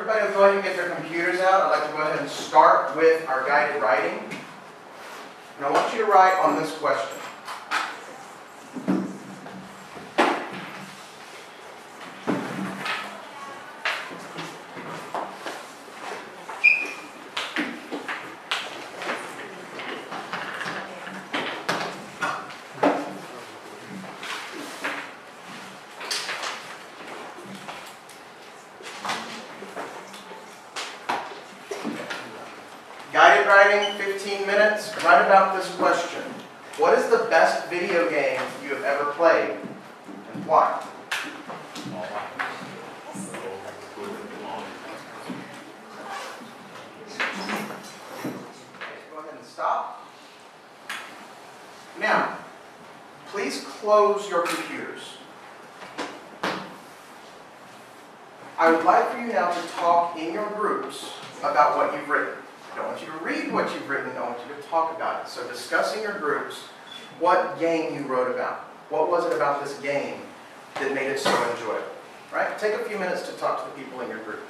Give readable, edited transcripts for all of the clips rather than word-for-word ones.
everybody will go ahead and get their computers out. I'd like to go ahead and start with our guided writing. And I want you to write on this question. Guided writing, 15 minutes. Write about this question. What is the best video game you have ever played, and why? Go ahead and stop. Now, please close your computers. I would like for you now to talk in your groups about what you've written. I don't want you to read what you've written, I want you to talk about it. So discuss in your groups what game you wrote about. What was it about this game that made it so enjoyable? Right? Take a few minutes to talk to the people in your group.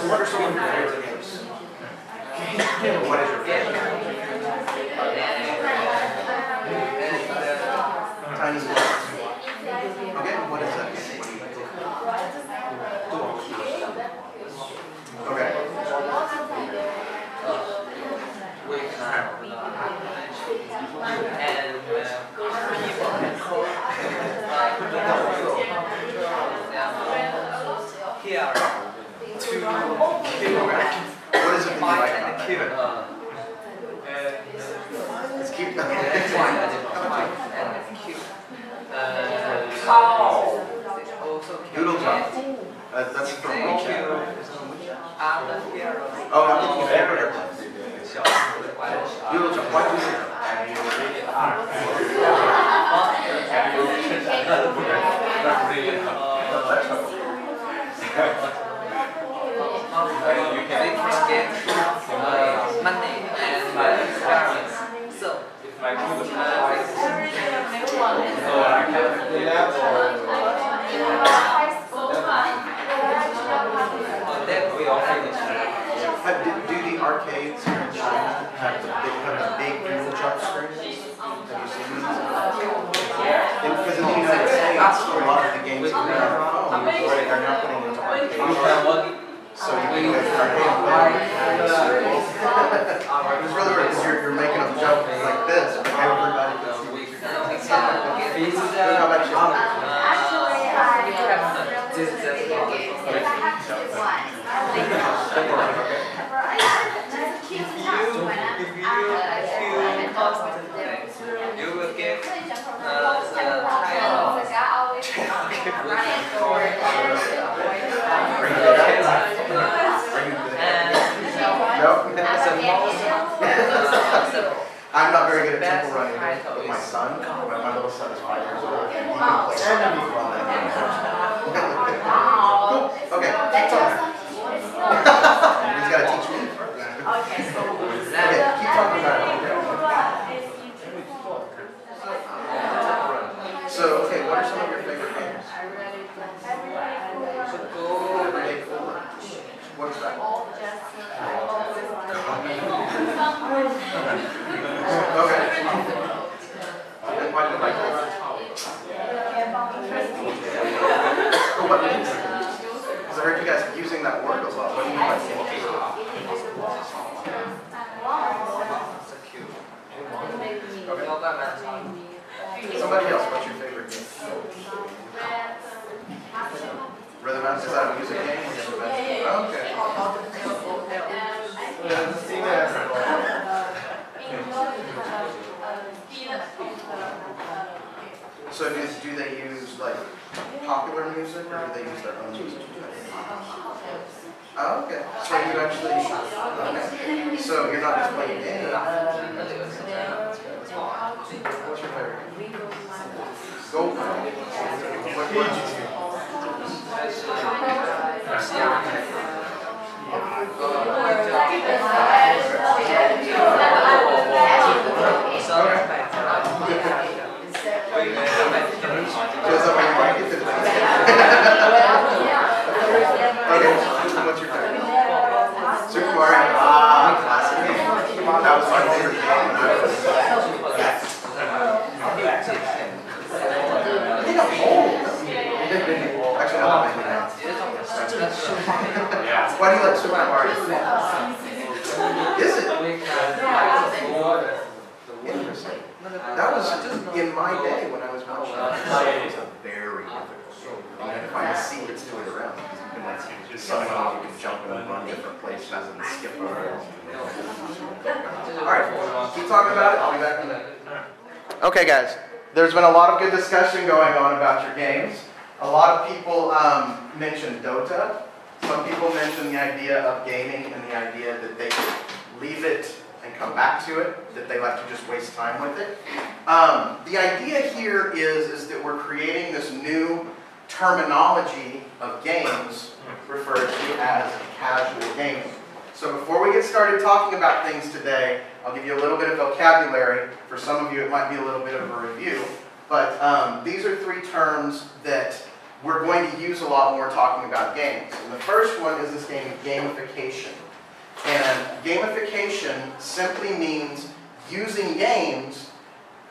What are some of your favorite games? What is your favorite game? Tiny Blocks. Okay, what is that game? Okay. What is it that you like about that? It's cute. Doodle Jump. That's from which airplane? Oh, I'm thinking favorite airplane. Doodle Jump. Why do you say that? Monday and my parents. So if my then we all finish. Do the arcades here in China have the big doodle jump screens? Have you seen these? Because in the United States, a lot of the games that we have on phone, they're now putting into arcades. So you can go to arcade play. It's really weird because you're making them jump like this, but everybody can see what you're doing. How about you? Actually, I this is just if I have to do one. You will get I'm not very good at temple running, but my son, my little son is 5 years old, and he can play so many fun games. Cool. Okay, keep talking. He's got to teach me. Okay, keep talking about it. So, okay, what are some of your favorite games? Everyday Fool. What's that? Okay. And why do you like that? What means it? Because I heard you guys using that word a lot. What do you mean by okay. Somebody else, what's your favorite game? Rhythm Match? Is that a music game? Okay. So do they use like popular music or do they use their own music? Oh, okay. So you actually, okay. So you're not just playing games. What's your favorite game? Gold. What what's your favorite? Super Mario. Classic game. That was my favorite game when I was I think I'm old. Actually, not that many now. Why do you like Super Mario? Is it? Interesting. That was in my day when I was watching. It was very difficult. You had to find the secrets to it around. Somehow you can jump and run different places and skip around. Alright, keep talking about it. I'll be back in a minute. Okay, guys. There's been a lot of good discussion going on about your games. A lot of people mentioned Dota. Some people mentioned the idea of gaming and the idea that they could leave it and come back to it, that they like to just waste time with it. The idea here is that we're creating this new terminology of games referred to as casual gaming. So before we get started talking about things today, I'll give you a little bit of vocabulary. For some of you, it might be a little bit of a review. But these are three terms that we're going to use a lot when we're talking about games. And the first one is this game of gamification. And gamification simply means using games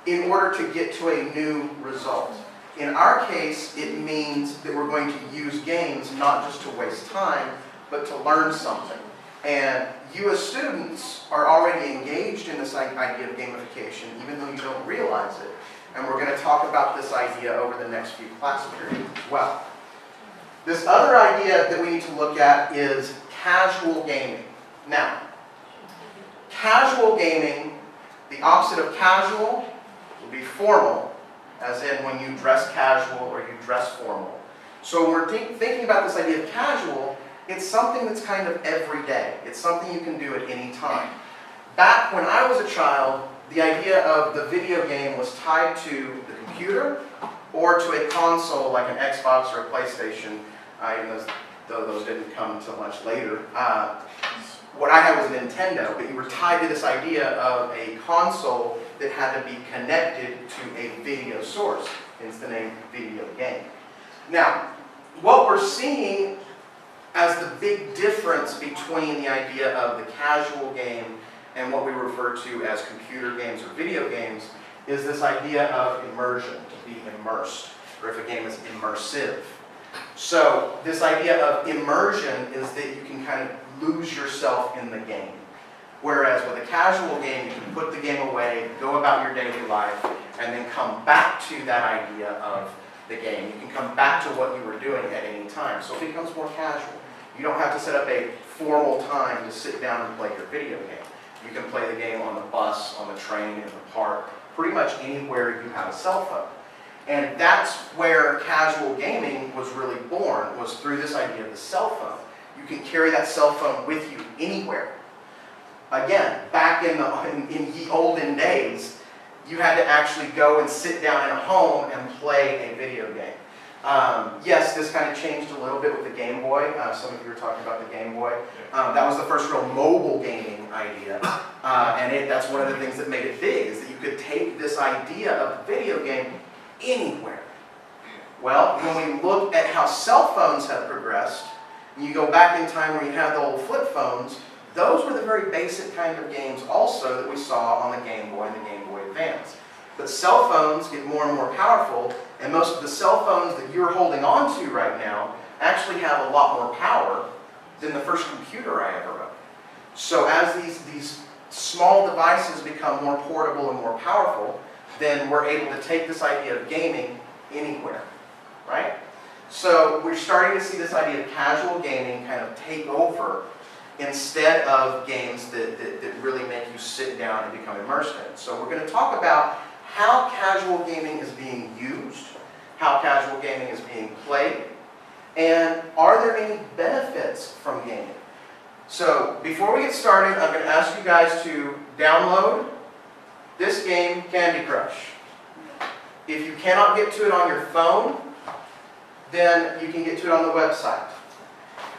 in order to get to a new result. In our case, it means that we're going to use games not just to waste time, but to learn something. And you as students are already engaged in this idea of gamification, even though you don't realize it. And we're going to talk about this idea over the next few class periods as well. This other idea that we need to look at is casual gaming. Now, casual gaming, the opposite of casual would be formal, as in when you dress casual or you dress formal. So when we're thinking about this idea of casual, it's something that's kind of every day. It's something you can do at any time. Back when I was a child, the idea of the video game was tied to the computer or to a console like an Xbox or a PlayStation, even though those didn't come until much later. What I had was a Nintendo, but you were tied to this idea of a console that had to be connected to a video source, hence the name video game. Now, what we're seeing as the big difference between the idea of the casual game and what we refer to as computer games or video games is this idea of immersion, to be immersed, or if a game is immersive. So this idea of immersion is that you can kind of lose yourself in the game. Whereas with a casual game, you can put the game away, go about your daily life, and then come back to that idea of the game. You can come back to what you were doing at any time. So it becomes more casual. You don't have to set up a formal time to sit down and play your video game. You can play the game on the bus, on the train, in the park, pretty much anywhere you have a cell phone. And that's where casual gaming was really born, was through this idea of the cell phone. You can carry that cell phone with you anywhere. Again, back in the olden days, you had to actually go and sit down in a home and play a video game. Yes, this kind of changed a little bit with the Game Boy. Some of you were talking about the Game Boy. That was the first real mobile gaming idea. And that's one of the things that made it big, is that you could take this idea of the video game anywhere. Well, when we look at how cell phones have progressed, and you go back in time where you had the old flip phones, Those were the very basic kind of games also that we saw on the Game Boy and the Game Boy Advance. But cell phones get more and more powerful, and most of the cell phones that you're holding on to right now actually have a lot more power than the first computer I ever wrote. So as these small devices become more portable and more powerful, then we're able to take this idea of gaming anywhere, right? So we're starting to see this idea of casual gaming kind of take over instead of games that really make you sit down and become immersed in. So we're going to talk about how casual gaming is being used, how casual gaming is being played, and are there any benefits from gaming? So before we get started, I'm going to ask you guys to download this game, Candy Crush. If you cannot get to it on your phone, then you can get to it on the website.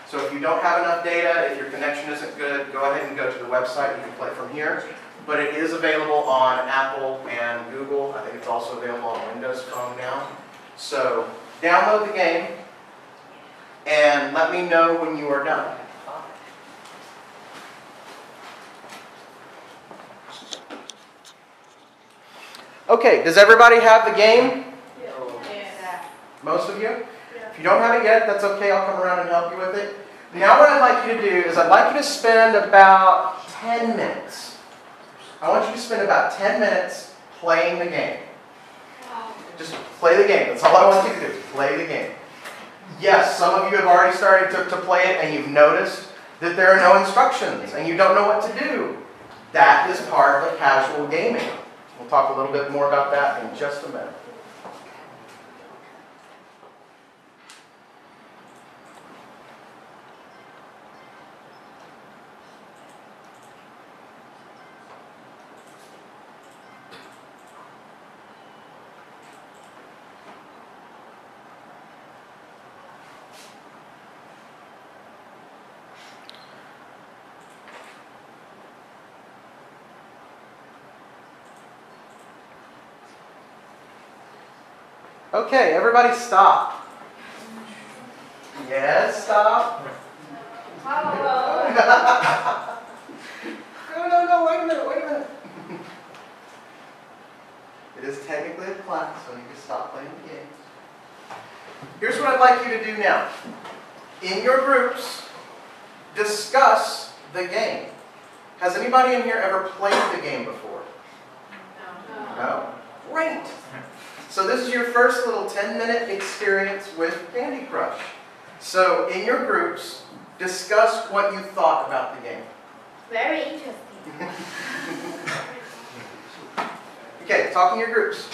So if you don't have enough data, if your connection isn't good, go ahead and go to the website. You can play from here. But it is available on Apple and Google. I think it's also available on Windows Phone now. So download the game and let me know when you are done. Okay, does everybody have the game? Yeah. Most of you? If you don't have it yet, that's okay. I'll come around and help you with it. Now what I'd like you to do is I'd like you to spend about 10 minutes. I want you to spend about 10 minutes playing the game. Just play the game. That's all I want you to do. Play the game. Yes, some of you have already started to play it and you've noticed that there are no instructions and you don't know what to do. That is part of casual gaming. We'll talk a little bit more about that in just a minute. Okay, everybody stop. Yes, stop. No, wait a minute. It is technically a class, so you can stop playing the games. Here's what I'd like you to do now. In your groups, discuss the game. Has anybody in here ever played the game before? No? Great. So this is your first little 10-minute experience with Candy Crush. So in your groups, discuss what you thought about the game. Very interesting. Okay, talk in your groups.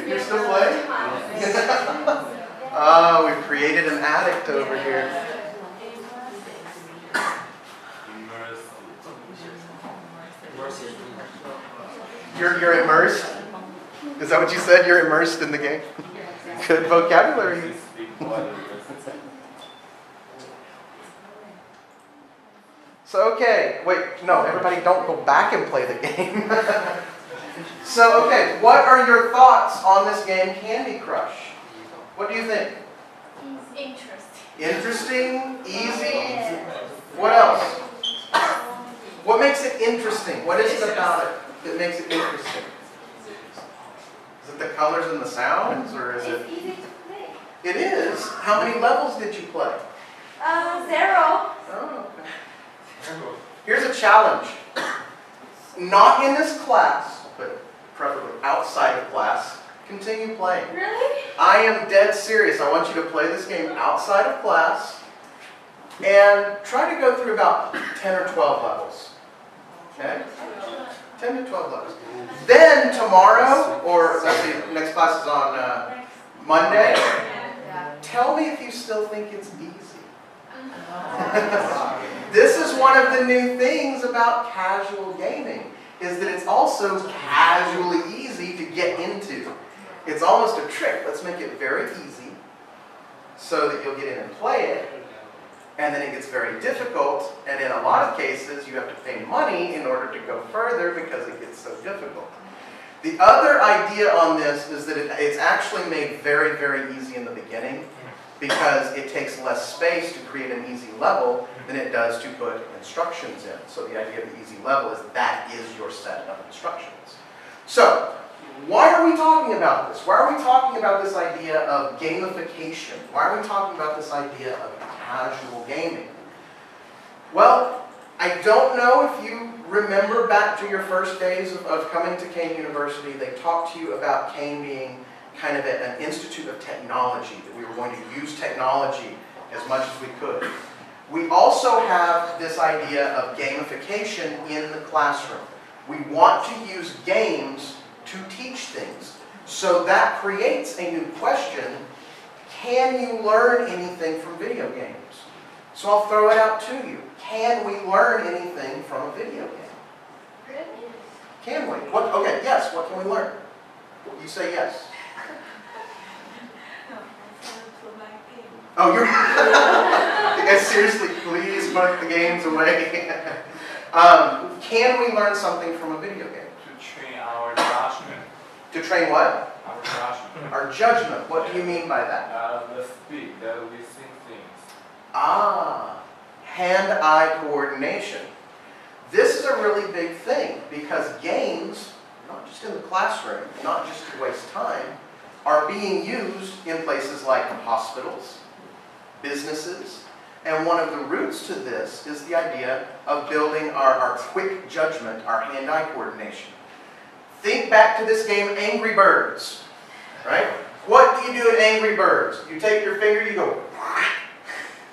You're still playing? Oh, we've created an addict over here. You're immersed? Is that what you said? You're immersed in the game? Good vocabulary. So, okay, wait, no, everybody don't go back and play the game. So, okay, what are your thoughts on this game, Candy Crush? What do you think? Interesting. Interesting? Easy? What else? What makes it interesting? What is it about it that makes it interesting? Is it the colors and the sounds, or is it... It's easy to It is. How many levels did you play? 0. Oh, okay. Here's a challenge. Not in this class, but preferably outside of class. Continue playing. Really? I am dead serious. I want you to play this game outside of class and try to go through about 10 or 12 levels. Okay? 10 to 12 levels. Then tomorrow, or let's see, next class is on Monday, tell me if you still think it's easy. This is one of the new things about casual gaming, is that it's also casually easy to get into. It's almost a trick. Let's make it very easy so that you'll get in and play it, and then it gets very difficult, and in a lot of cases you have to pay money in order to go further because it gets so difficult. The other idea on this is that it's actually made very, very easy in the beginning because it takes less space to create an easy level than it does to put instructions in. So the idea of the easy level is that is your set of instructions. So, why are we talking about this? Why are we talking about this idea of gamification? Why are we talking about this idea of casual gaming? Well, I don't know if you remember back to your first days of coming to Kane University. They talked to you about Kane being kind of an institute of technology, that we were going to use technology as much as we could. We also have this idea of gamification in the classroom. We want to use games to teach things. So that creates a new question: can you learn anything from video games? So I'll throw it out to you. Can we learn anything from a video game? Really? Can we? What? Okay, yes, what can we learn? You say yes. Oh, you're... You guys, seriously, please put the games away. Can we learn something from a video game? To train our judgment. To train what? Our judgment. Our judgment. What do you mean by that? The speed that we think things. Ah, hand-eye coordination. This is a really big thing because games, not just in the classroom, not just to waste time, are being used in places like hospitals, businesses, and one of the roots to this is the idea of building our quick judgment, our hand-eye coordination. Think back to this game, Angry Birds, right? What do you do in Angry Birds? You take your finger, you go,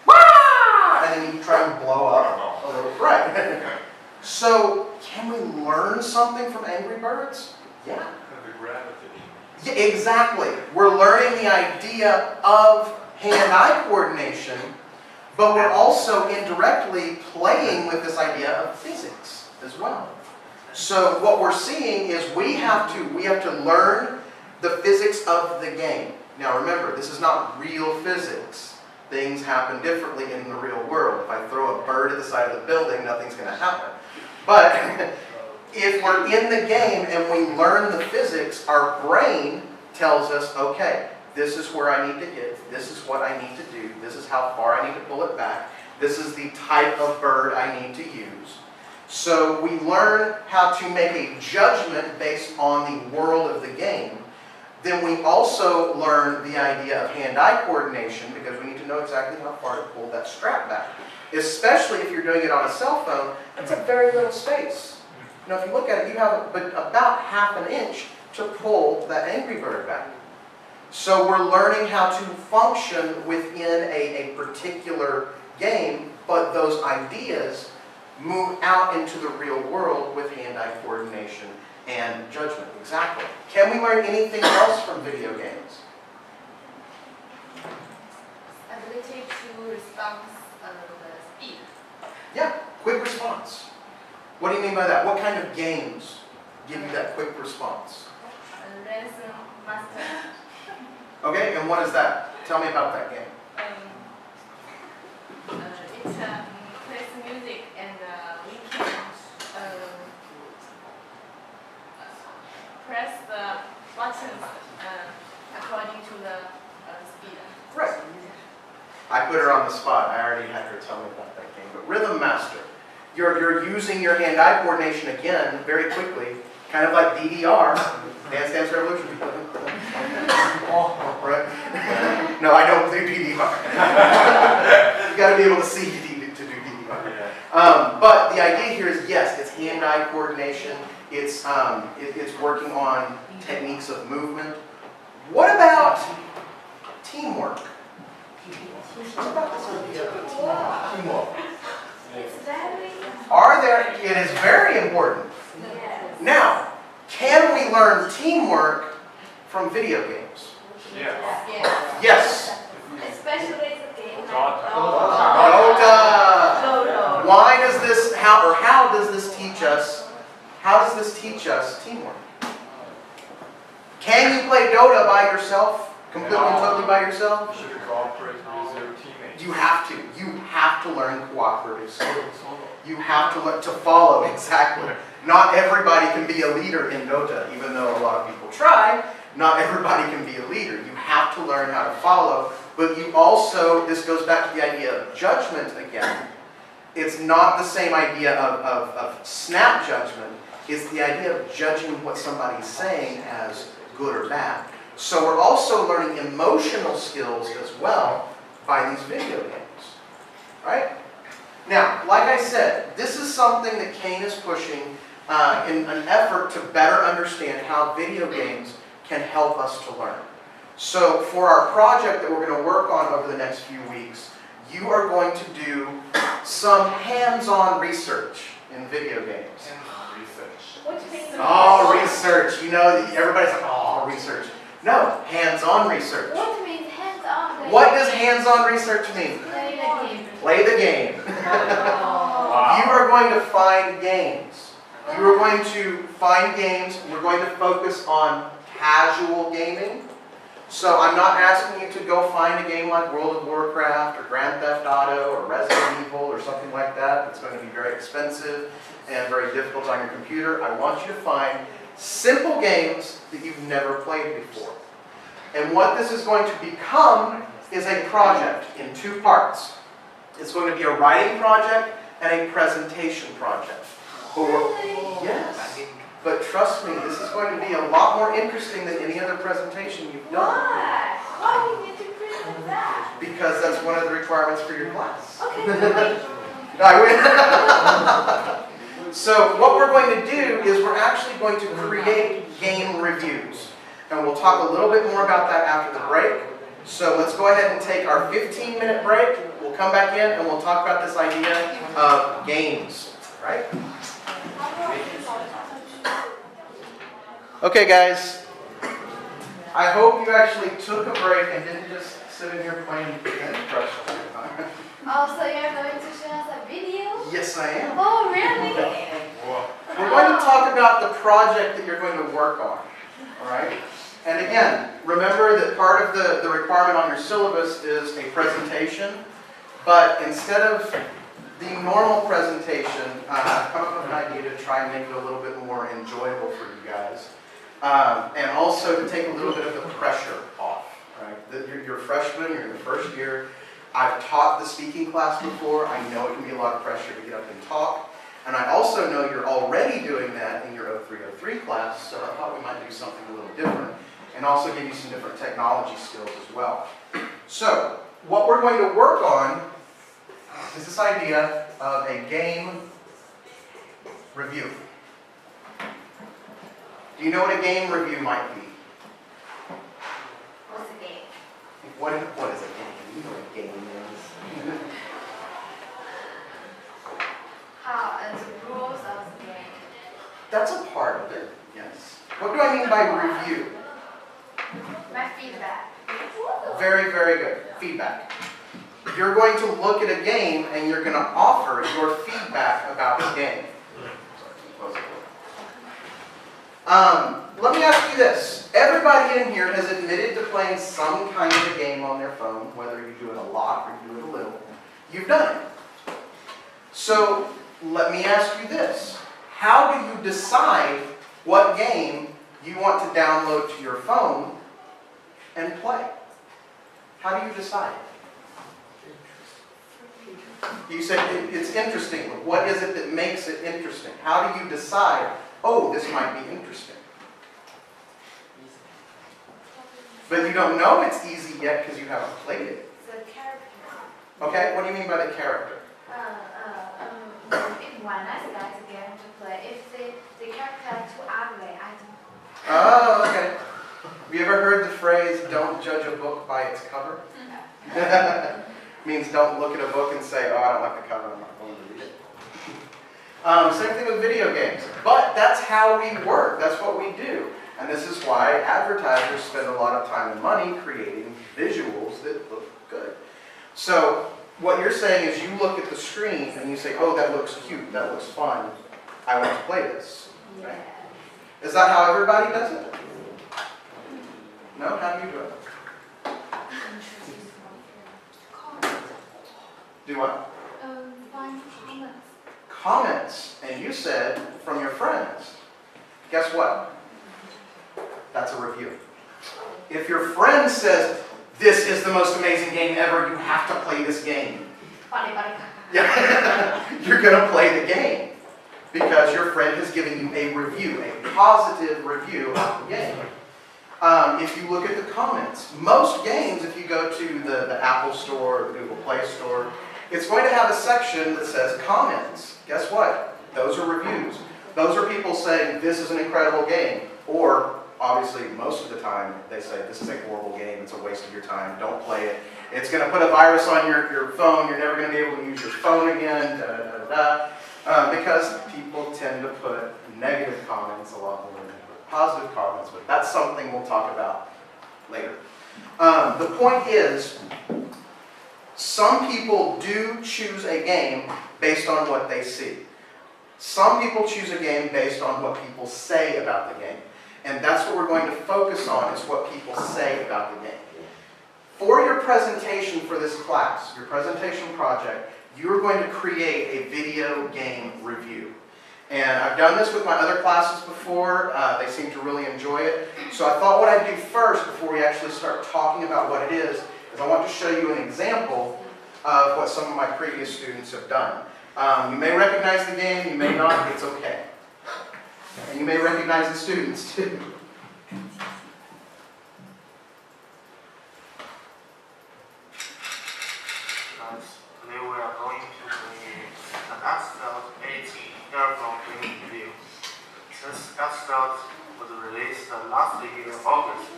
wah, and then you try and blow up a little, right? So, can we learn something from Angry Birds? Yeah. The gravity. Yeah, exactly. We're learning the idea of hand-eye coordination, but we're also indirectly playing with this idea of physics as well. So what we're seeing is we have to learn the physics of the game. Now remember, this is not real physics. Things happen differently in the real world. If I throw a bird at the side of the building, nothing's going to happen. But if we're in the game and we learn the physics, our brain tells us, okay, this is where I need to hit, this is what I need to do, this is how far I need to pull it back, this is the type of bird I need to use. So we learn how to make a judgment based on the world of the game. Then we also learn the idea of hand-eye coordination because we need to know exactly how far to pull that strap back. Especially if you're doing it on a cell phone, that's a very little space. Now if you look at it, you have about half an inch to pull that Angry Bird back. So we're learning how to function within a particular game, but those ideas move out into the real world with hand-eye coordination and judgment. Exactly. Can we learn anything else from video games? Ability to respond the speed. Yeah, quick response. What do you mean by that? What kind of games give you that quick response? Lesson master. Okay, and what is that? Tell me about that game. It plays music and we can press the buttons according to the speed. Right. I put her on the spot. I already had her tell me about that game. But Rhythm Master. You're using your hand-eye coordination again very quickly, kind of like DDR, Dance Dance Revolution. Right? No, I don't do DDR. You got to be able to see to do DDR. But the idea here is, yes, it's hand-eye coordination. It's working on techniques of movement. What about teamwork? What about this idea of teamwork? It is very important. Now, can we learn teamwork from video games? Yeah. Yes. Especially the game. Dota. Why does this, how does this teach us, teamwork? Can you play Dota by yourself? Completely and totally by yourself? You should cooperate with your teammates. You have to. You have to learn cooperative skills. You have to learn to follow, exactly. Not everybody can be a leader in Dota, even though a lot of people try. Not everybody can be a leader. You have to learn how to follow, but you also, this goes back to the idea of judgment again. It's not the same idea of snap judgment. It's the idea of judging what somebody's saying as good or bad. So we're also learning emotional skills as well by these video games, right? Now, like I said, this is something that Kane is pushing in an effort to better understand how video games can help us to learn. So for our project that we're going to work on over the next few weeks, you are going to do some hands-on research in video games. Oh, research. You know, everybody's like, oh, research. No, hands-on research. What means hands-on? What does hands-on research mean? Play the game. Play the game. Wow. You are going to find games. You are going to find games. We're going to focus on casual gaming. So I'm not asking you to go find a game like World of Warcraft or Grand Theft Auto or Resident Evil or something like that. It's going to be very expensive and very difficult on your computer. I want you to find simple games that you've never played before. And what this is going to become is a project in two parts. It's going to be a writing project and a presentation project. Yes. But trust me, this is going to be a lot more interesting than any other presentation you've done. Why? Why do you need to present that? Because that's one of the requirements for your class. Okay, wait. So what we're going to do is we're actually going to create game reviews. And we'll talk a little bit more about that after the break. So let's go ahead and take our 15-minute break. We'll come back in and we'll talk about this idea of games, right? Okay, guys. I hope you actually took a break and didn't just sit in here playing Candy Crush all the time. Oh, so you're going to show us a video? Yes, I am. Oh, really? We're going to talk about the project that you're going to work on. All right? And again, remember that part of the requirement on your syllabus is a presentation. But instead of the normal presentation, I've come up with an idea to try and make it a little bit more enjoyable for you guys. And also to take a little bit of the pressure off. Right? You're freshmen, you're in the first year. I've taught the speaking class before. I know it can be a lot of pressure to get up and talk. And I also know you're already doing that in your 0303 class, so I thought we might do something a little different and also give you some different technology skills as well. So, what we're going to work on is this idea of a game review. Do you know what a game review might be? What's a game? What is a game? You know what a game is. How are the rules of the game? That's a part of it, yes. What do I mean by review? My feedback. Very, very good. Feedback. You're going to look at a game and you're going to offer your feedback about the game. Let me ask you this. Everybody in here has admitted to playing some kind of a game on their phone, whether you do it a lot or you do it a little. You've done it. So let me ask you this. How do you decide what game you want to download to your phone and play? How do you decide? You said it's interesting. What is it that makes it interesting? How do you decide, oh, this might be interesting? But you don't know it's easy yet because you haven't played it. The character. Okay, what do you mean by the character? When I start the game to play, if the character is too ugly, I don't. Oh, okay. Have you ever heard the phrase, don't judge a book by its cover? Means don't look at a book and say, oh, I don't like the cover, I'm not going to read it. Same thing with video games. But that's how we work. That's what we do. And this is why advertisers spend a lot of time and money creating visuals that look good. So what you're saying is you look at the screen and you say, oh, that looks cute, that looks fun, I want to play this. Right? Is that how everybody does it? No? How do you do it? Do what? Find comments. Comments. And you said from your friends. Guess what? That's a review. If your friend says, this is the most amazing game ever, you have to play this game. Yeah. You're going to play the game. Because your friend has given you a review, a positive review of the game. If you look at the comments, most games, if you go to the Apple Store or the Google Play Store, it's going to have a section that says comments. Guess what? Those are reviews. Those are people saying, this is an incredible game. Or, obviously, most of the time, they say, this is a horrible game, it's a waste of your time, don't play it. It's going to put a virus on your phone, you're never going to be able to use your phone again, because people tend to put negative comments a lot more than positive comments, but that's something we'll talk about later. The point is, some people do choose a game based on what they see. Some people choose a game based on what people say about the game. And that's what we're going to focus on, is what people say about the game. For your presentation for this class, your presentation project, you're going to create a video game review. And I've done this with my other classes before. They seem to really enjoy it. So I thought what I'd do first, before we actually start talking about what it is I want to show you an example of what some of my previous students have done. You may recognize the game, you may not, it's okay. And you may recognize the students too. Today we are going to create an Asphalt 8 airborne gaming review. This Asphalt was released last year August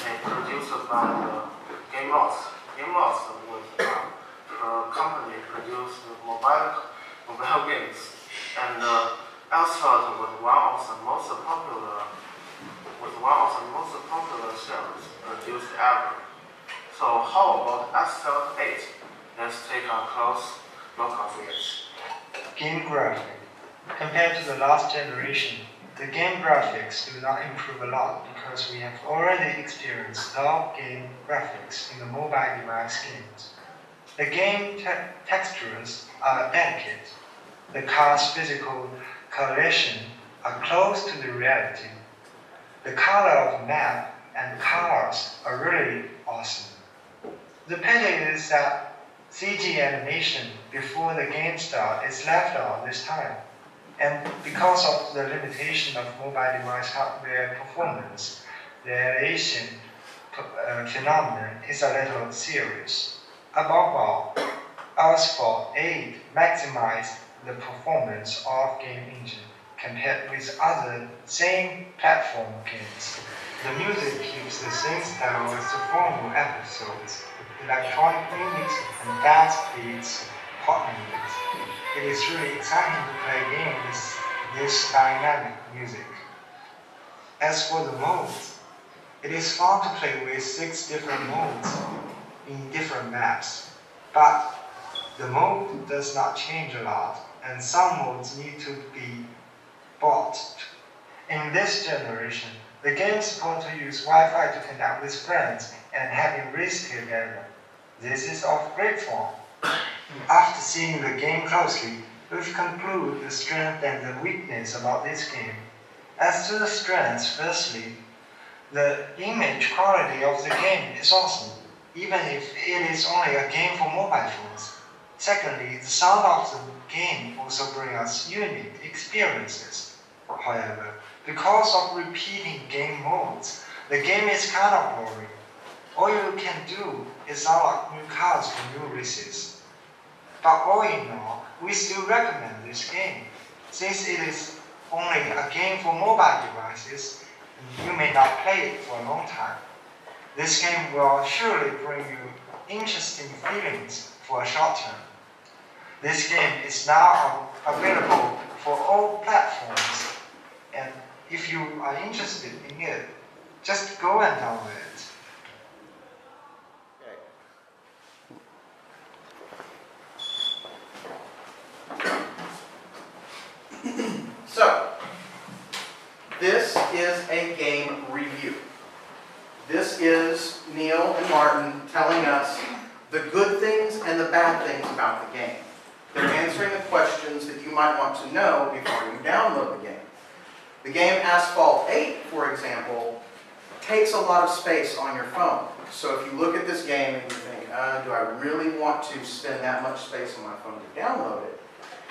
and produced by Game Loss. Game Loss was a company produced mobile games, and Asphalt was one of the most popular shows produced ever. So how about Asphalt 8? Let's take a close look at it. Game graphic. Compared to the last generation, the game graphics do not improve a lot because we have already experienced low game graphics in the mobile device games. The game textures are delicate. The car's physical coloration are close to the reality. The color of the map and colors are really awesome. The pity is that CG animation before the game start is left out this time. And because of the limitation of mobile device hardware performance, the animation phenomenon is a little serious. Above all, Asphalt 8 maximized the performance of game engine compared with other same platform games. The music keeps the same style as the former episodes, electronic music and fast beats, pop music. It is really exciting to play a game with this dynamic music. As for the modes, it is fun to play with 6 different modes in different maps, but the mode does not change a lot, and some modes need to be bought. In this generation, the game supports to use Wi-Fi to connect with friends and having race together. This is of great fun. After seeing the game closely, we've concluded the strength and the weakness about this game. As to the strengths, firstly, the image quality of the game is awesome, even if it is only a game for mobile phones. Secondly, the sound of the game also brings us unique experiences. However, because of repeating game modes, The game is kind of boring. All you can do is unlock new cards for new races. But all in all, we still recommend this game, since it is only a game for mobile devices, and you may not play it for a long time. This game will surely bring you interesting feelings for a short term. This game is now available for all platforms, and if you are interested in it, just go and download it. So, this is a game review. This is Neil and Martin telling us the good things and the bad things about the game. They're answering the questions that you might want to know before you download the game. The game Asphalt 8, for example, takes a lot of space on your phone. So if you look at this game and you think, do I really want to spend that much space on my phone to download it,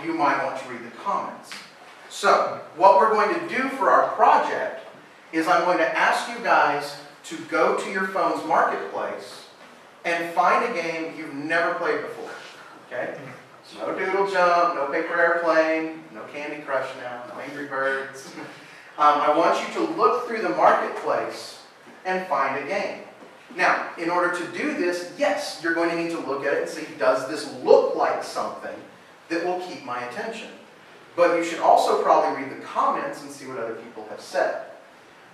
you might want to read the comments. So what we're going to do for our project is I'm going to ask you guys to go to your phone's marketplace and find a game you've never played before. Okay? So no Doodle Jump, no Paper Airplane, no Candy Crush now, no Angry Birds. I want you to look through the marketplace and find a game. Now, in order to do this, yes, you're going to need to look at it and see, does this look like something that will keep my attention? But you should also probably read the comments and see what other people have said.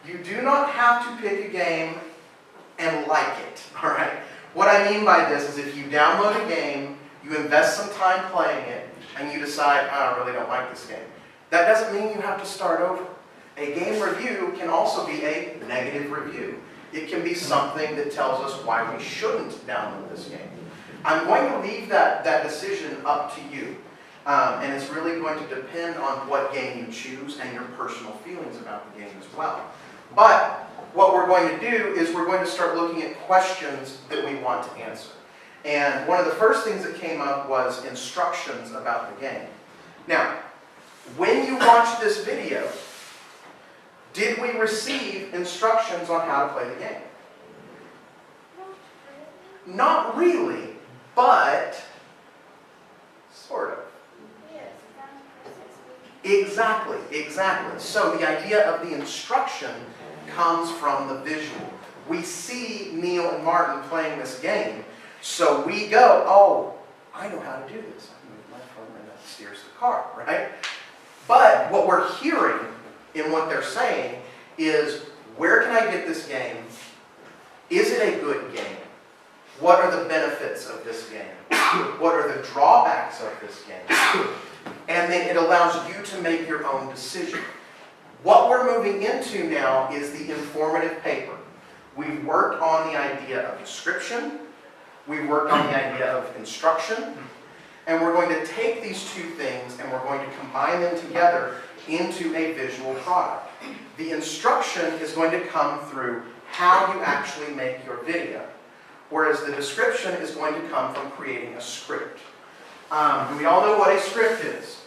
You do not have to pick a game and like it, all right? What I mean by this is if you download a game, you invest some time playing it, and you decide, I really don't like this game. That doesn't mean you have to start over. A game review can also be a negative review. It can be something that tells us why we shouldn't download this game. I'm going to leave that decision up to you. And it's really going to depend on what game you choose and your personal feelings about the game as well. But what we're going to do is we're going to start looking at questions that we want to answer. And one of the first things that came up was instructions about the game. Now, when you watch this video, did we receive instructions on how to play the game? Not really, but sort of. Exactly, exactly. So the idea of the instruction comes from the visual. We see Neil and Martin playing this game, so we go, oh, I know how to do this. I move my phone and that steers the car, right? But what we're hearing in what they're saying is, where can I get this game? Is it a good game? What are the benefits of this game? What are the drawbacks of this game? And then it allows you to make your own decision. What we're moving into now is the informative paper. We've worked on the idea of description, we've worked on the idea of instruction, and we're going to take these two things and we're going to combine them together into a visual product. The instruction is going to come through how you actually make your video, whereas the description is going to come from creating a script. Do we all know what a script is?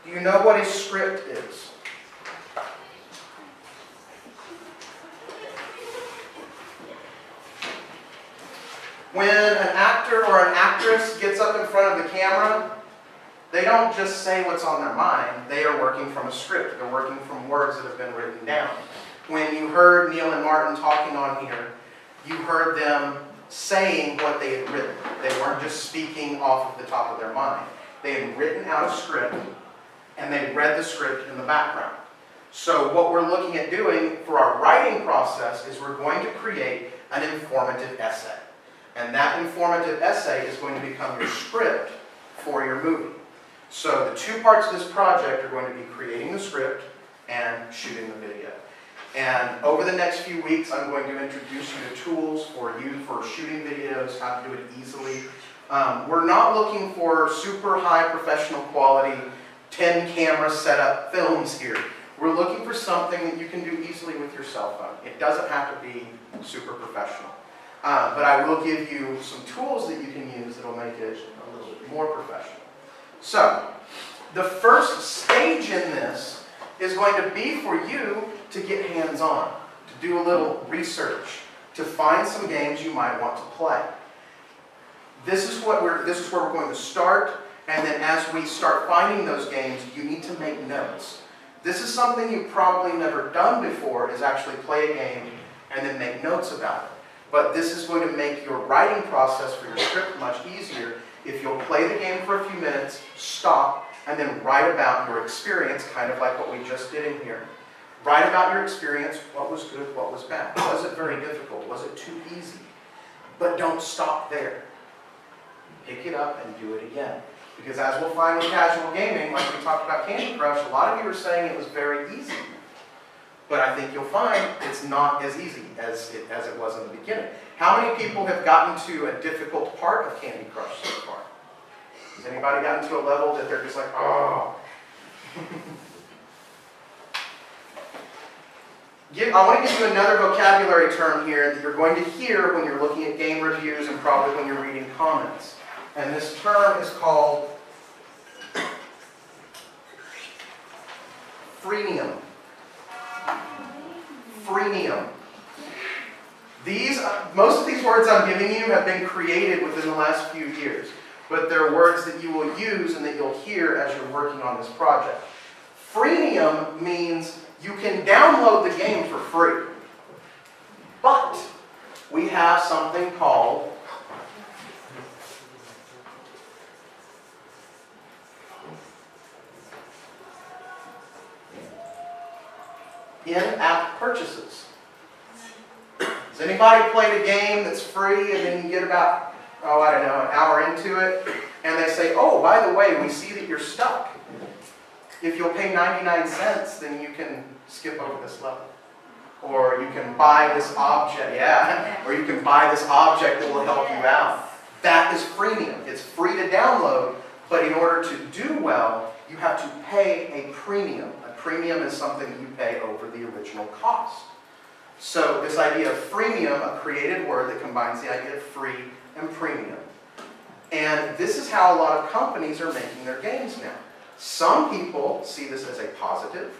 Do you know what a script is? When an actor or an actress gets up in front of the camera, they don't just say what's on their mind. They are working from a script. They're working from words that have been written down. When you heard Neil and Martin talking on here, you heard them saying what they had written. They weren't just speaking off of the top of their mind. They had written out a script, and they read the script in the background. So what we're looking at doing for our writing process is we're going to create an informative essay. And that informative essay is going to become your script for your movie. So the two parts of this project are going to be creating the script and shooting the video. And over the next few weeks, I'm going to introduce you to tools for shooting videos, how to do it easily. We're not looking for super high professional quality 10 camera setup films here. We're looking for something that you can do easily with your cell phone. It doesn't have to be super professional. But I will give you some tools that you can use that will make it a little bit more professional. So, the first stage in this is going to be for you to get hands-on, to do a little research, to find some games you might want to play. This is where we're going to start, and then as we start finding those games, you need to make notes. This is something you've probably never done before, is actually play a game and then make notes about it. But this is going to make your writing process for your script much easier if you'll play the game for a few minutes, stop, and then write about your experience, kind of like what we just did in here. Write about your experience, what was good, what was bad. Was it very difficult? Was it too easy? But don't stop there. Pick it up and do it again. Because as we'll find in casual gaming, like we talked about Candy Crush, a lot of you are saying it was very easy. But I think you'll find it's not as easy as it was in the beginning. How many people have gotten to a difficult part of Candy Crush so far? Has anybody gotten to a level that they're just like, oh? I want to give you another vocabulary term here that you're going to hear when you're looking at game reviews and probably when you're reading comments. And this term is called freemium. Freemium. Most of these words I'm giving you have been created within the last few years, but they're words that you will use and that you'll hear as you're working on this project. Freemium means you can download the game for free, but we have something called in-app purchases. Has anybody played a game that's free and then you get about, I don't know, an hour into it, and they say, oh, by the way, we see that you're stuck. If you'll pay 99 cents, then you can skip over this level. Or you can buy this object, or you can buy this object that will help you out. That is freemium. It's free to download, but in order to do well, you have to pay a premium. A premium is something that you pay over the original cost. So this idea of freemium, a created word that combines the idea of free and premium. And this is how a lot of companies are making their games now. Some people see this as a positive,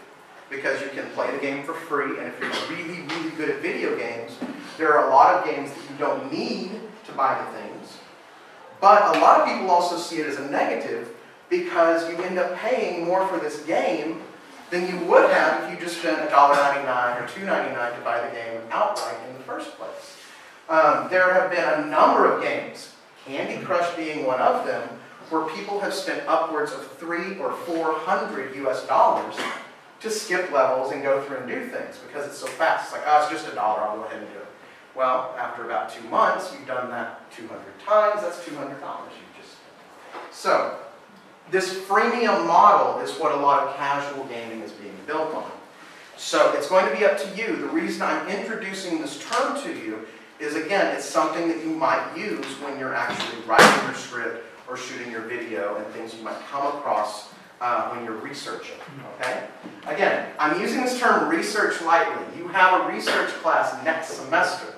because you can play the game for free, and if you're really, really good at video games, there are a lot of games that you don't need to buy the things. But a lot of people also see it as a negative, because you end up paying more for this game than you would have if you just spent $1.99 or $2.99 to buy the game outright in the first place. There have been a number of games, Candy Crush being one of them, where people have spent upwards of $300 or $400 US to skip levels and go through and do things because it's so fast. It's like, oh, it's just $1, I'll go ahead and do it. Well, after about 2 months, you've done that 200 times, that's $200 you just spent. So, this freemium model is what a lot of casual gaming is being built on. So it's going to be up to you. The reason I'm introducing this term to you is, again, it's something that you might use when you're actually writing your script or shooting your video and things you might come across when you're researching, okay? Again, I'm using this term research lightly. You have a research class next semester,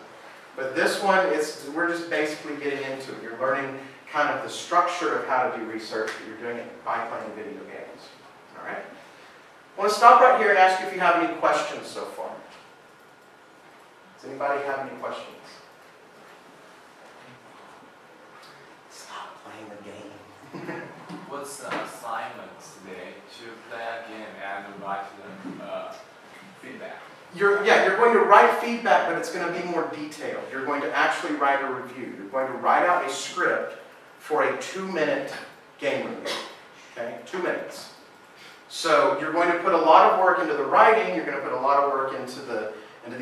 but this one, we're just basically getting into it. You're learning kind of the structure of how to do research, but you're doing it by playing video games. All right? I want to stop right here and ask you if you have any questions so far. Does anybody have any questions? Stop playing the game. What's the assignment today? To play a game and write the feedback? You're going to write feedback, but it's going to be more detailed. You're going to actually write a review. You're going to write out a script for a 2-minute game review. Okay, 2 minutes. So you're going to put a lot of work into the writing, you're going to put a lot of work into the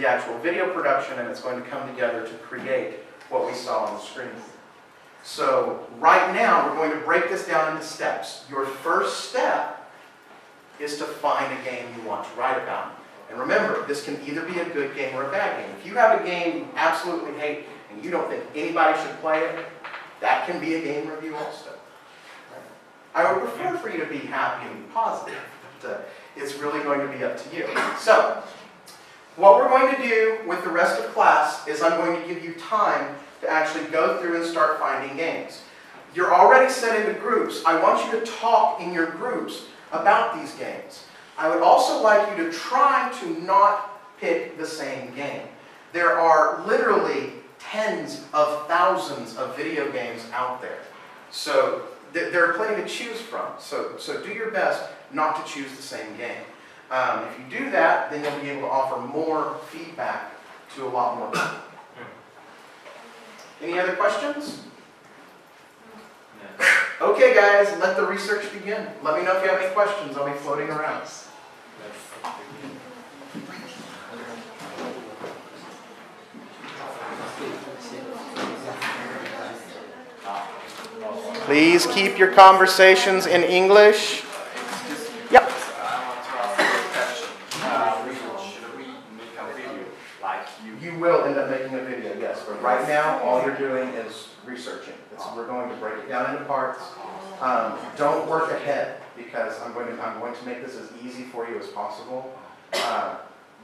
actual video production, and it's going to come together to create what we saw on the screen. So right now, we're going to break this down into steps. Your first step is to find a game you want to write about. And remember, this can either be a good game or a bad game. If you have a game you absolutely hate and you don't think anybody should play it, that can be a game review also. I would prefer for you to be happy and positive, but it's really going to be up to you. So, what we're going to do with the rest of class is I'm going to give you time to actually go through and start finding games. You're already set into groups. I want you to talk in your groups about these games. I would also like you to try to not pick the same game. There are literally tens of thousands of video games out there. So there are plenty to choose from. So do your best not to choose the same game. If you do that, then you'll be able to offer more feedback to a lot more people. Any other questions? Okay guys, let the research begin. Let me know if you have any questions. I'll be floating around. Please keep your conversations in English. Yep. I want to ask you a question. Should we make a video like you? You will end up making a video, yes. But right now, all you're doing is researching. We're going to break it down into parts. Don't work ahead because I'm going to make this as easy for you as possible.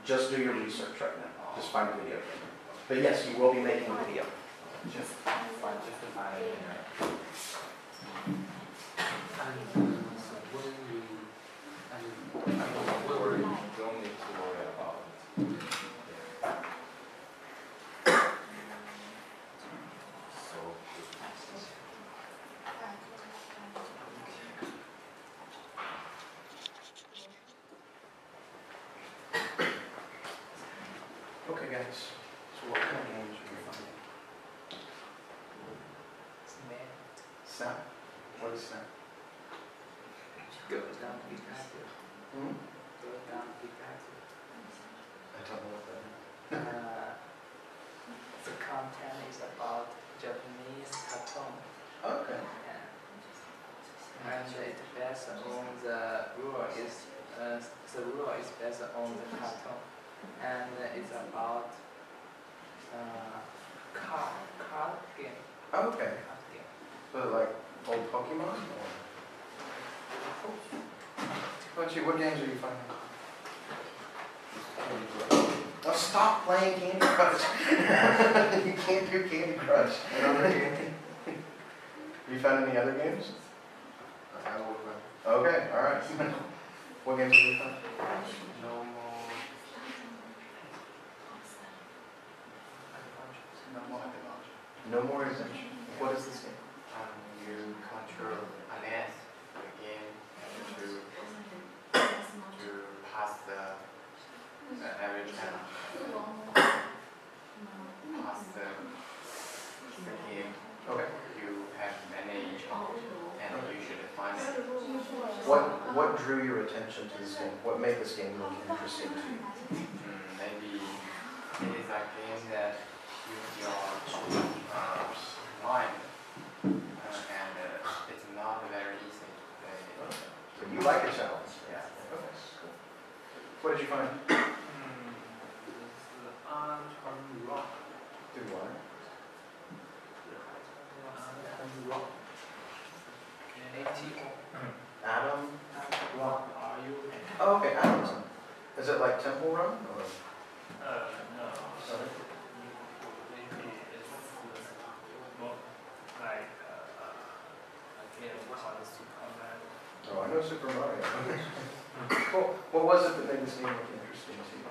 Just do your research right now. Just find a video. But yes, you will be making a video. Just find it. Don't need to worry about it. Okay, guys. So what kind of games are you finding? Snap? What is Snap? Go down to be active. Hmm? Go down to be active. I don't know what that is. The content is about Japanese cartoon. Okay. And it's based on the rule is based on the cartoon, and it's about card game. Okay. Card game. So like old Pokemon? What games are you finding? Oh, stop playing Candy Crush. You can't do Candy Crush. You found any other games? Okay, alright. What games have you found? No more adventure. What is this game? You control an ant again to pass the every time pass the game. Okay. You have many and you should find it. What drew your attention to this game? What made this game look interesting to you? Maybe it is a game that uses your mind and it's not very easy to play. So you like a challenge? Yeah. Okay. Cool. What did you find? Do what? Adam? Oh, okay, Adam. Is it like Temple Run? Or? No. Sorry. Maybe it's more like a game called Superman. Oh, I know Super Mario. Well, what was it that made this game look interesting to you?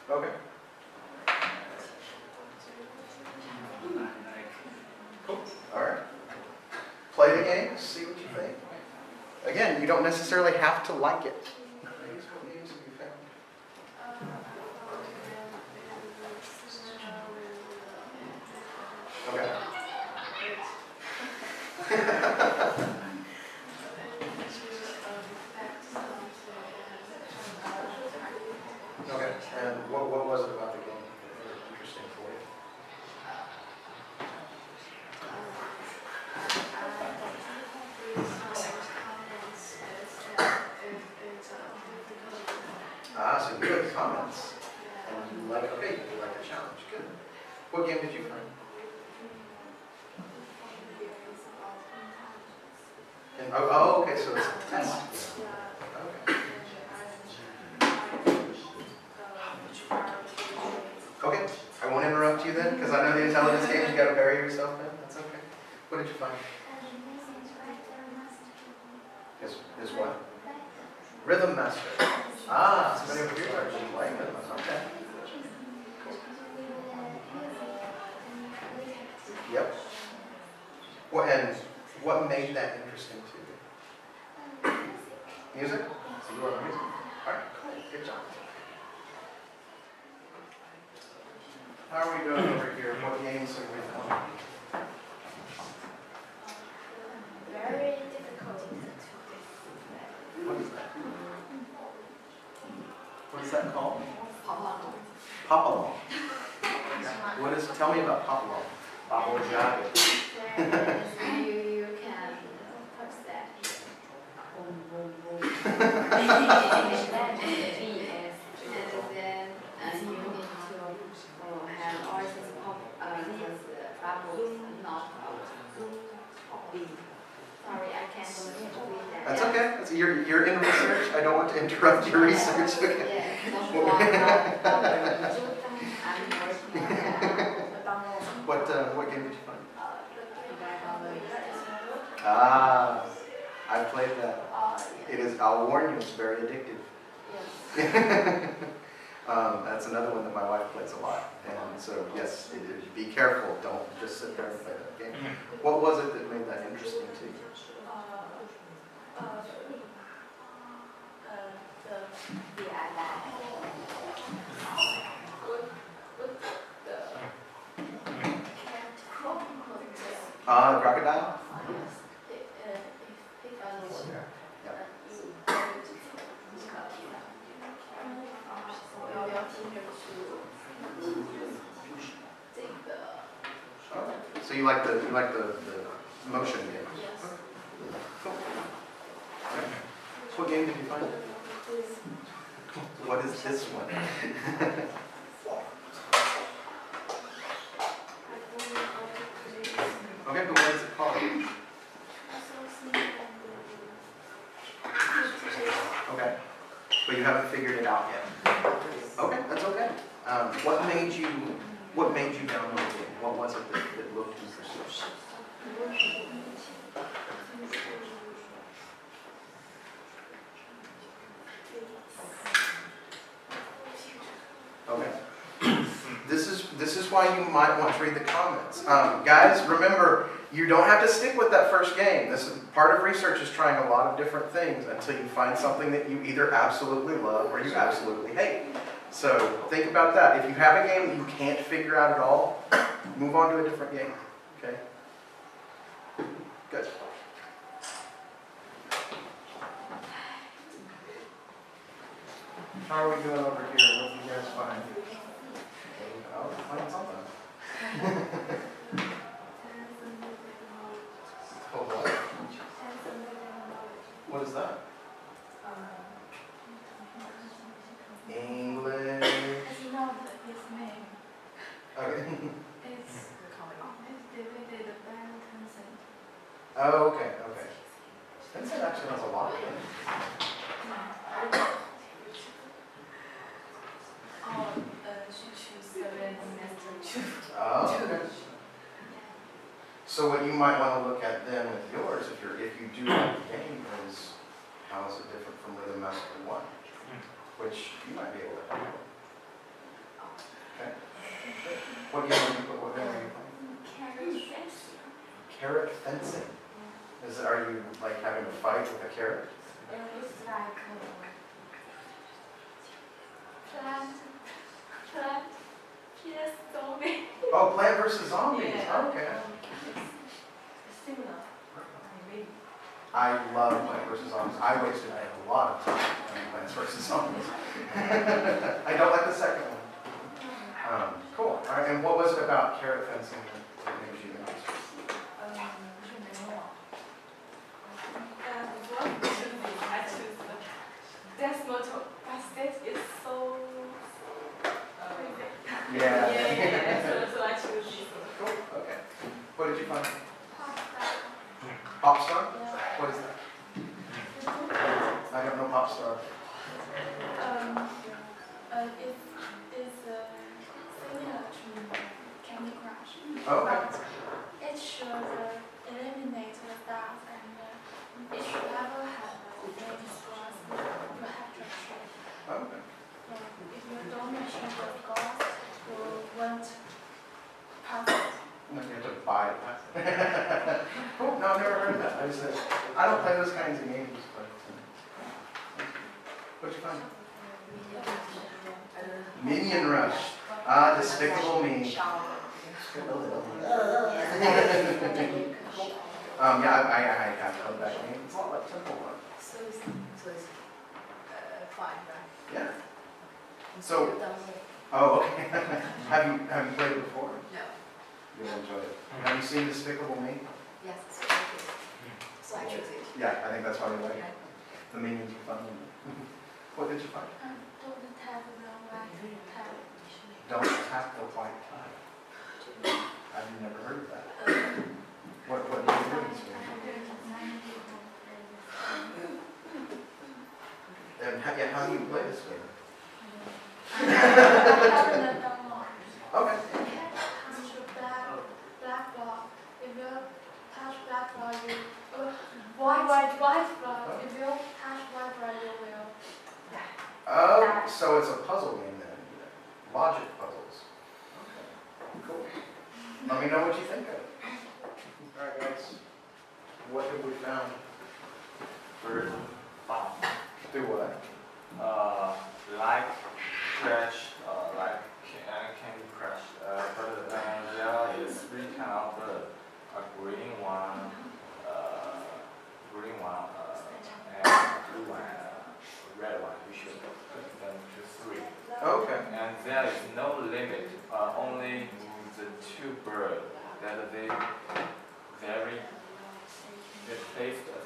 Okay. Cool. All right. Play the game, see what you think. Again, you don't necessarily have to like it. What games have you found? Okay. Okay. And what was it about the game that made it interesting for you? Ah, so good comments. And you like it. Okay, you like the challenge. Good. What game did you find? And, oh, okay, so it's a test. intelligence games you gotta bury yourself in? That's okay. What did you find? Is what? Rhythm Master. Ah, somebody over here is actually playing rhythm. Okay. Yep. Well, and what made that interesting to you? Music? So you love music? Alright, cool. Good job. How are we doing over here? What games are we playing? Very difficult. What is that? What is that called? Papa. Papalong. What is? Tell me about Papalong. Papalong. You can what's that? And then you need to have all these bubbles not big. Sorry, I can't read that. That's okay. That's, you're in research. I don't want to interrupt your research. Okay. I'm working on that. What game did you find? Ah, I played that. It is. I'll warn you, it's very addictive. That's another one that my wife plays a lot, and so yes, be careful. Don't just sit there and play that game. What was it that made that interesting to you? Crocodile? So you like the motion game? Yes. Cool. Okay. What game did you find? What is this one? Okay, but what is it called? Okay. But you haven't figured it out yet. Okay, that's okay. What made you download it? What was it that looked interesting? Okay. This is why you might want to read the comments. Guys, remember, you don't have to stick with that first game. This is part of research is trying a lot of different things until you find something that you either absolutely love or you absolutely hate. So think about that. If you have a game that you can't figure out at all, move on to a different game. Okay? Good. How are we doing over here? What do you guys find? Oh, find something. Oh, what? What is that? English. It's not his name. Okay. It's David Benson. Oh, okay, okay. Vincent actually has a lot of them. She chose the random master. Oh, okay. So what you might want to look at then with yours, if you do like the game, is how is it different from Rhythm Master 1, which you might be able to handle. Okay. What game are you playing? Carrot fencing. Carrot fencing. Are you like having a fight with a carrot? It's like plant, yes, zombie. Oh, Plant vs. Zombies. Yeah. Okay. It's similar. Maybe. I love Plant vs. Zombies. I wasted a lot of time playing Plants vs. Zombies. I don't like the second one. Cool. All right. And what was it about carrot fencing that made you interested? That's motto. That is so. Yeah. So I choose this Cool. Okay. What did you find? Popstar? What is that? I don't know Popstar. It's similar to Candy Crush. Okay. But it should eliminate the stars and it should never have a name scores. You have to check. Okay. If you don't mention the scores, you won't pass it. No, you have to buy it. Cool. No, I've never heard of that. I don't play those kinds of games, but what'd you find? Minion Rush. Ah, Despicable Me. Yeah, I have played that game. It's a lot like Temple Run. So it's fine, right? Yeah. So, oh, okay. Have you played it before? No. You'll enjoy it. Have you seen Despicable Me? Yes, it's very good. So I choose it. Yeah, I think that's why they like it. The minions are fun. What did you find? Don't tap the white tap. Don't tap the white tile. I've never heard of that. What do you do in this game? And how do you play this game? Okay. Black block. If you touch black block, you white block. If you touch white block, you will. Oh, so it's a puzzle game then. Logic puzzles. Okay. Cool. Let me know what you think of it. All right, guys. What have we found? Bird farm. Do what? Like Crash, like Candy Crush. But there is three kind of bird. A green one, and blue one, red one. You should put them to three. Okay. And there is no limit. Only the two birds that they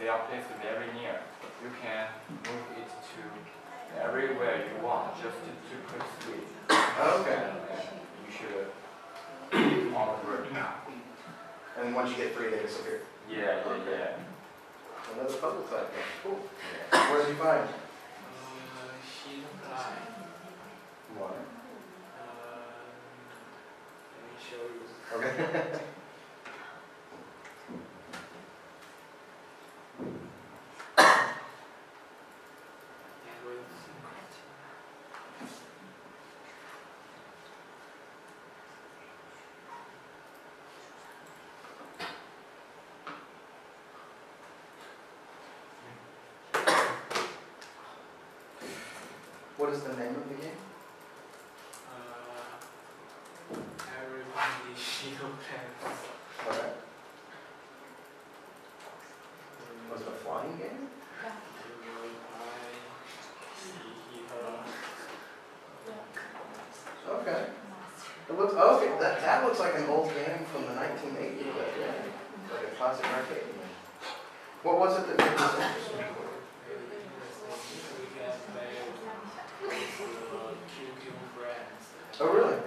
are placed very near. You can move it to everywhere you want, just to put three. Okay. And you should all the birds. And once you get three, they disappear. Yeah. Another puzzle type game. Cool. What did you find? Sheet line. What? Let me show you. Okay. What is the name of the game? Everybody shield plans. Okay. Was it a flying game? Okay. It looks okay. That looks like an old game from the 1980s. Like a classic arcade game. What was it that made this interesting? We can play with QQ friends. Oh really?